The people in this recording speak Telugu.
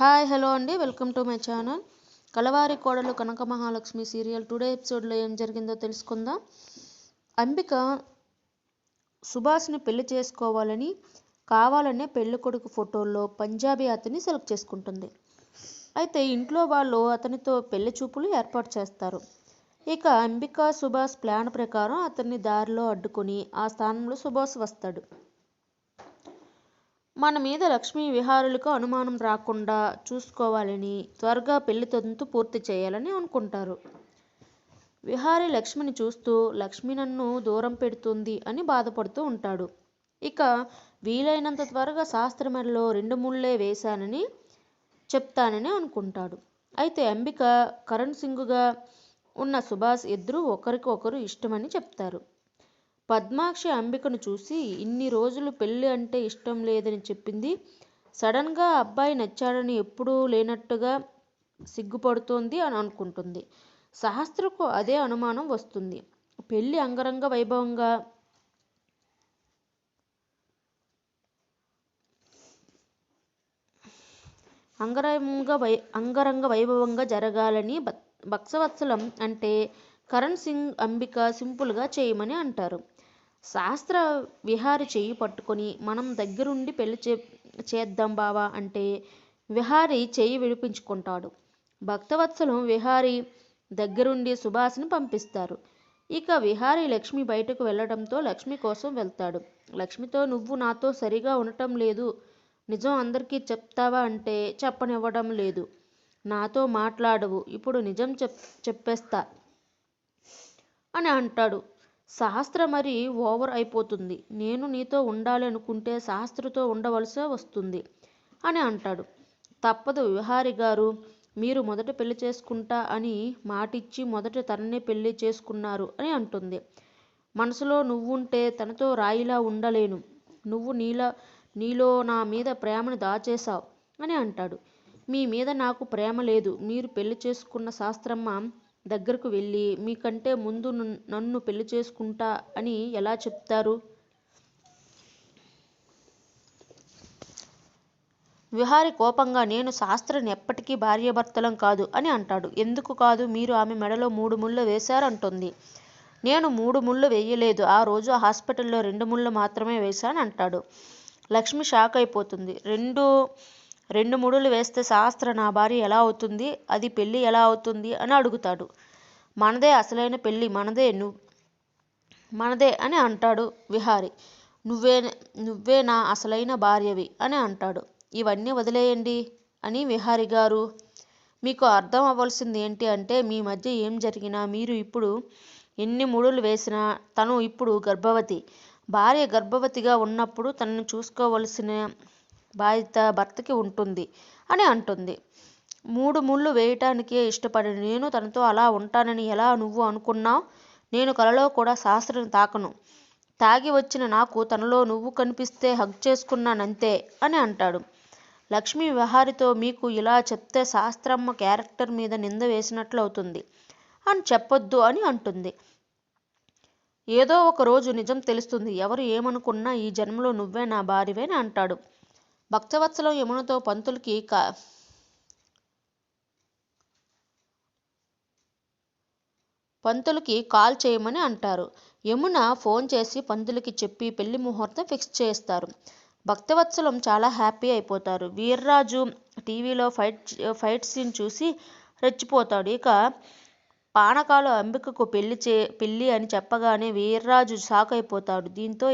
హాయ్ హలో అండి, వెల్కమ్ టు మై ఛానల్. కలవారి కోడలు కనక మహాలక్ష్మి సీరియల్ టుడే ఎపిసోడ్లో ఏం జరిగిందో తెలుసుకుందాం. అంబిక సుభాష్ని పెళ్లి చేసుకోవాలని కావాలనే పెళ్లి కొడుకు ఫోటోల్లో పంజాబీ అతన్ని సెలెక్ట్ చేసుకుంటుంది. అయితే ఇంట్లో వాళ్ళు అతనితో పెళ్లి చూపులు ఏర్పాటు చేస్తారు. ఇక అంబిక సుభాష్ ప్లాన్ ప్రకారం అతన్ని దారిలో అడ్డుకొని ఆ స్థానంలో సుభాష్ వస్తాడు. మన మీద లక్ష్మీ విహారులకు అనుమానం రాకుండా చూసుకోవాలని త్వరగా పెళ్లి తంతు పూర్తి చేయాలని అనుకుంటారు. విహారి లక్ష్మిని చూస్తూ లక్ష్మి నన్ను దూరం పెడుతుంది అని బాధపడుతూ ఉంటాడు. ఇక వీలైనంత త్వరగా శాస్త్రమెడలో 2 ముళ్ళే వేశానని చెప్తానని అనుకుంటాడు. అయితే అంబిక కరణ్ సింగ్గా ఉన్న సుభాష్ ఇద్దరు ఒకరికొకరు ఇష్టమని చెప్తారు. పద్మాక్షి అంబికను చూసి ఇన్ని రోజులు పెళ్ళి అంటే ఇష్టం లేదని చెప్పింది. సడన్గా అబ్బాయి నచ్చాడని ఎప్పుడూ లేనట్టుగా సిగ్గుపడుతోంది అని అనుకుంటుంది. సహస్రకు అదే అనుమానం వస్తుంది. పెళ్ళి అంగరంగ వైభవంగా జరగాలని భక్తవత్సలం అంటే కరణ్ సింగ్ అంబిక సింపుల్గా చేయమని అంటారు. శాస్త్ర విహారి చెయ్యి పట్టుకొని మనం దగ్గరుండి పెళ్లి చేద్దాం బావా అంటే విహారి చెయ్యి విడిపించుకుంటాడు. భక్తవత్సలం విహారి దగ్గరుండి సుభాష్ని పంపిస్తారు. ఇక విహారి లక్ష్మి బయటకు వెళ్ళడంతో లక్ష్మి కోసం వెళ్తాడు. లక్ష్మితో నువ్వు నాతో సరిగా ఉండటం లేదు, నిజం అందరికీ చెప్తావా అంటే చెప్పనివ్వడం లేదు, నాతో మాట్లాడవు, ఇప్పుడు నిజం చెప్పేస్తా అని అంటాడు. సహస్ర మరి ఓవర్ అయిపోతుంది, నేను నీతో ఉండాలి అనుకుంటే సహస్రతో ఉండవలసి వస్తుంది అని అంటాడు. తప్పదు విహారి గారు, మీరు మొదట పెళ్లి చేసుకుంటా అని మాటిచ్చి మొదట తననే పెళ్లి చేసుకున్నారు అని అంటుంది. మనసులో నువ్వుంటే తనతో రాయిలా ఉండలేను, నువ్వు నీలో నా మీద ప్రేమను దాచేశావు అని అంటాడు. మీ మీద నాకు ప్రేమ లేదు, మీరు పెళ్లి చేసుకున్న శాస్త్రమ్మ దగ్గరకు వెళ్ళి మీకంటే ముందు నన్ను పెళ్లి చేసుకుంటా అని ఎలా చెప్తారు? విహారి కోపంగా నేను శాస్త్రని ఎప్పటికీ భార్యాభర్తలం కాదు అని అంటాడు. ఎందుకు కాదు, మీరు ఆమె మెడలో 3 ముళ్ళు వేశారంటుంది. నేను 3 ముళ్ళు వేయలేదు, ఆ రోజు హాస్పిటల్లో 2 ముళ్ళు మాత్రమే వేశాను అంటాడు. లక్ష్మి షాక్ అయిపోతుంది. రెండు ముడులు వేస్తే శాస్త్ర నా భార్య ఎలా అవుతుంది, అది పెళ్ళి ఎలా అవుతుంది అని అడుగుతాడు. మనదే అసలైన పెళ్ళి, మనదే అని అంటాడు విహారి. నువ్వే నా అసలైన భార్యవి అని అంటాడు. ఇవన్నీ వదిలేయండి అని విహారి గారు, మీకు అర్థం అవ్వాల్సింది ఏంటి అంటే మీ మధ్య ఏం జరిగినా, మీరు ఇప్పుడు ఎన్ని ముడులు వేసినా తను ఇప్పుడు గర్భవతి, భార్య గర్భవతిగా ఉన్నప్పుడు తనను చూసుకోవలసిన బాధ్యత భర్తకి ఉంటుంది అని అంటుంది. 3 ముళ్ళు వేయటానికే ఇష్టపడిన నేను తనతో అలా ఉంటానని ఎలా నువ్వు అనుకున్నావు? నేను కలలో కూడా శాస్త్రని తాకను, తాగి వచ్చిన నాకు తనలో నువ్వు కనిపిస్తే హగ్ చేసుకున్నానంతే అని అంటాడు. లక్ష్మి విహారితో మీకు ఇలా చెప్తే శాస్త్రమ్మ క్యారెక్టర్ మీద నింద వేసినట్లు అవుతుంది అని చెప్పొద్దు అని అంటుంది. ఏదో ఒక రోజు నిజం తెలుస్తుంది, ఎవరు ఏమనుకున్నా ఈ జన్మలో నువ్వే నా భార్యవే అని అంటాడు. భక్తవత్సలం యమునతో పంతులకి కాల్ చేయమని అంటారు. యమున ఫోన్ చేసి పంతులకి చెప్పి పెళ్లి ముహూర్తం ఫిక్స్ చేస్తారు. భక్తవత్సలం చాలా హ్యాపీ అయిపోతారు. వీర్రాజు టీవీలో ఫైట్ సీన్ చూసి రెచ్చిపోతాడు. ఇక పానకాలు అంబికకు పెళ్లి అని చెప్పగానే వీర్రాజు షాక్ అయిపోతాడు. దీంతో